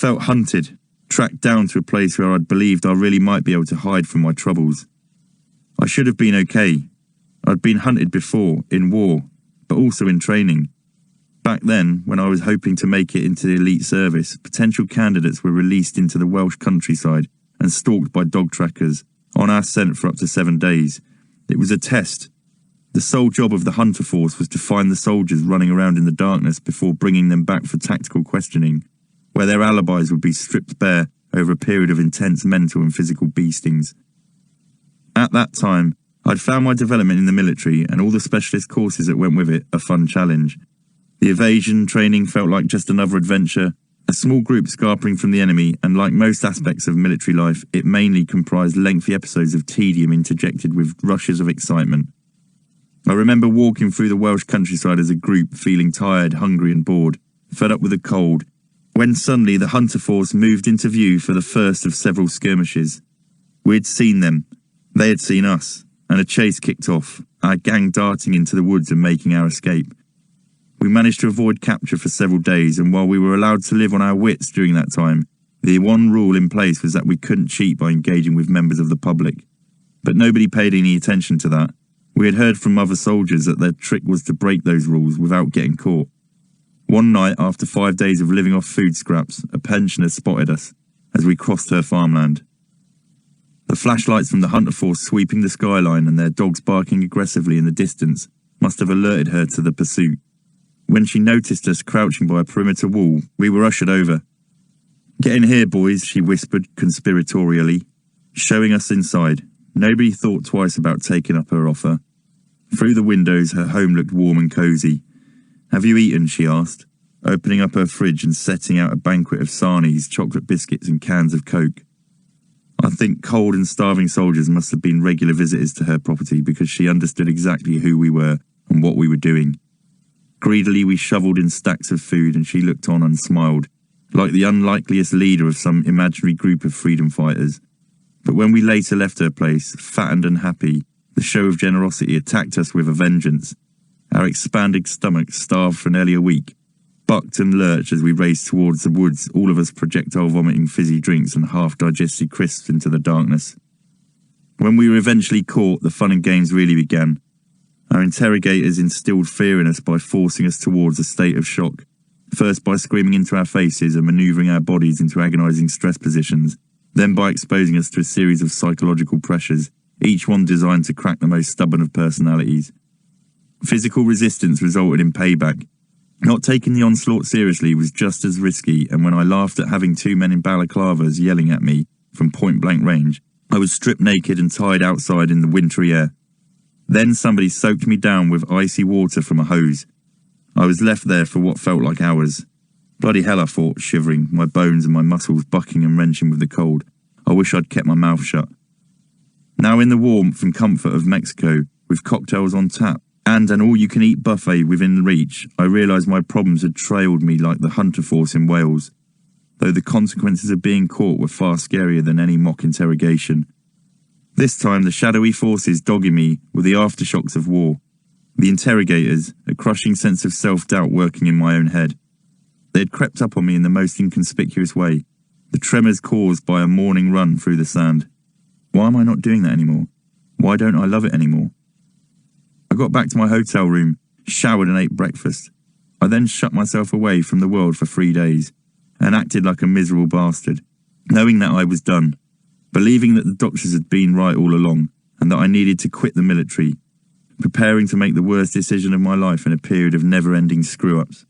felt hunted, tracked down to a place where I'd believed I really might be able to hide from my troubles. I should have been okay. I'd been hunted before, in war, but also in training. Back then, when I was hoping to make it into the elite service, potential candidates were released into the Welsh countryside and stalked by dog trackers, on our scent for up to 7 days. It was a test. The sole job of the hunter force was to find the soldiers running around in the darkness before bringing them back for tactical questioning, where their alibis would be stripped bare over a period of intense mental and physical beastings. At that time, I'd found my development in the military and all the specialist courses that went with it a fun challenge. The evasion training felt like just another adventure, a small group scarpering from the enemy, and like most aspects of military life, it mainly comprised lengthy episodes of tedium interjected with rushes of excitement. I remember walking through the Welsh countryside as a group, feeling tired, hungry and bored, fed up with the cold, when suddenly the hunter force moved into view for the first of several skirmishes. We'd seen them, they had seen us, and a chase kicked off, our gang darting into the woods and making our escape. We managed to avoid capture for several days, and while we were allowed to live on our wits during that time, the one rule in place was that we couldn't cheat by engaging with members of the public. But nobody paid any attention to that. We had heard from other soldiers that their trick was to break those rules without getting caught. One night, after 5 days of living off food scraps, a pensioner spotted us as we crossed her farmland. The flashlights from the hunter force sweeping the skyline and their dogs barking aggressively in the distance must have alerted her to the pursuit. When she noticed us crouching by a perimeter wall, we were ushered over. "Get in here, boys," she whispered conspiratorially, showing us inside. Nobody thought twice about taking up her offer. Through the windows, her home looked warm and cosy. "Have you eaten?" she asked, opening up her fridge and setting out a banquet of sarnies, chocolate biscuits and cans of Coke. I think cold and starving soldiers must have been regular visitors to her property because she understood exactly who we were and what we were doing. Greedily we shoveled in stacks of food and she looked on and smiled, like the unlikeliest leader of some imaginary group of freedom fighters. But when we later left her place, fattened and happy, the show of generosity attacked us with a vengeance. Our expanded stomachs, starved for nearly a week, bucked and lurched as we raced towards the woods, all of us projectile vomiting fizzy drinks and half-digested crisps into the darkness. When we were eventually caught, the fun and games really began. Our interrogators instilled fear in us by forcing us towards a state of shock, first by screaming into our faces and manoeuvring our bodies into agonizing stress positions, then by exposing us to a series of psychological pressures, each one designed to crack the most stubborn of personalities. Physical resistance resulted in payback. Not taking the onslaught seriously was just as risky, and when I laughed at having 2 men in balaclavas yelling at me from point-blank range, I was stripped naked and tied outside in the wintry air. Then somebody soaked me down with icy water from a hose. I was left there for what felt like hours. Bloody hell, I thought, shivering, my bones and my muscles bucking and wrenching with the cold. I wish I'd kept my mouth shut. Now in the warmth and comfort of Mexico, with cocktails on tap, and an all-you-can-eat buffet within reach, I realised my problems had trailed me like the hunter force in Wales, though the consequences of being caught were far scarier than any mock interrogation. This time the shadowy forces dogging me were the aftershocks of war. The interrogators, a crushing sense of self-doubt working in my own head. They had crept up on me in the most inconspicuous way, the tremors caused by a morning run through the sand. Why am I not doing that anymore? Why don't I love it anymore? I got back to my hotel room, showered and ate breakfast. I then shut myself away from the world for 3 days, and acted like a miserable bastard, knowing that I was done, believing that the doctors had been right all along, and that I needed to quit the military, preparing to make the worst decision of my life in a period of never-ending screw-ups.